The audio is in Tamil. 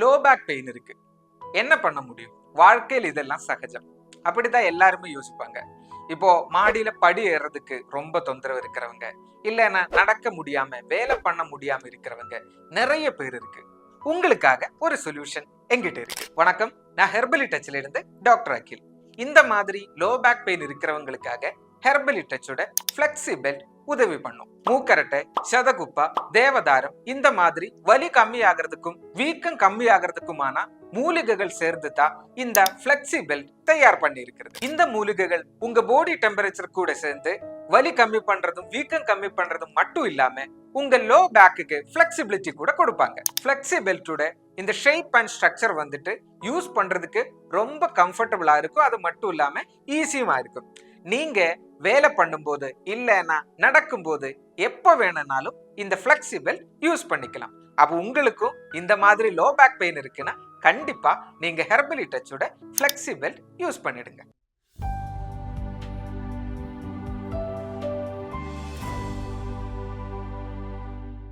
லோ பேக் பெயின் இருக்கு, என்ன பண்ண முடியும்? வாழ்க்கையில் இதெல்லாம் சகஜம். அப்படித்தான் எல்லாருமே யோசிப்பாங்க. இப்போ மாடியில படி ஏறதுக்கு ரொம்ப தொந்தரவு இருக்கிறவங்க, இல்லைன்னா நடக்க முடியாம வேலை பண்ண முடியாம இருக்கிறவங்க நிறைய பேர் இருக்கு. உங்களுக்காக ஒரு சொல்யூஷன் எங்கிட்ட இருக்கு. வணக்கம், நான் ஹெர்பலி டச்ல இருந்து டாக்டர் அகில். இந்த மாதிரி லோ பேக் பெயின் இருக்கிறவங்களுக்காக ஹெர்பலி டச்சோட ஃபிளெக்ஸி பெல்ட் உதவி பண்ணும். மூக்கரட்டை, சதகுப்பா, தேவதாரம் இந்த மாதிரி வலி கம்மி ஆகிறதுக்கும் வீக்கம் கம்மி ஆகிறதுக்குமான மூலிகைகள் சேர்ந்து தான் இந்த ஃபிளெக்ஸி பெல்ட் தயார் பண்ணி இருக்கிறது. இந்த மூலிகைகள் உங்க பாடி டெம்பரேச்சர் கூட சேர்ந்து வலி கம்மி பண்றதும் வீக்கம் கம்மி பண்றதும் மட்டும் இல்லாம உங்க லோ பேக்குக்கு ஃபிளெக்சிபிலிட்டி கூட கொடுப்பாங்க. ஃபிளெக்ஸி பெல்ட்டோட இந்த ஷேப் அண்ட் ஸ்ட்ரக்சர் வந்துட்டு யூஸ் பண்றதுக்கு ரொம்ப கம்ஃபர்டபுளா இருக்கும். அது மட்டும் இல்லாம ஈஸியுமா இருக்கும். நீங்க வேலை பண்ணும்போது இல்லைன்னா நடக்கும்போது எப்ப வேணும்னாலும் இந்த ஃபிளெக்ஸி பெல்ட் யூஸ் பண்ணிக்கலாம். அப்போ உங்களுக்கும் இந்த மாதிரி லோ பேக் பெயின் இருக்குன்னா கண்டிப்பா நீங்க ஹெர்பலி டச்சோட ஃபிளெக்ஸி பெல்ட் யூஸ் பண்ணிடுங்க.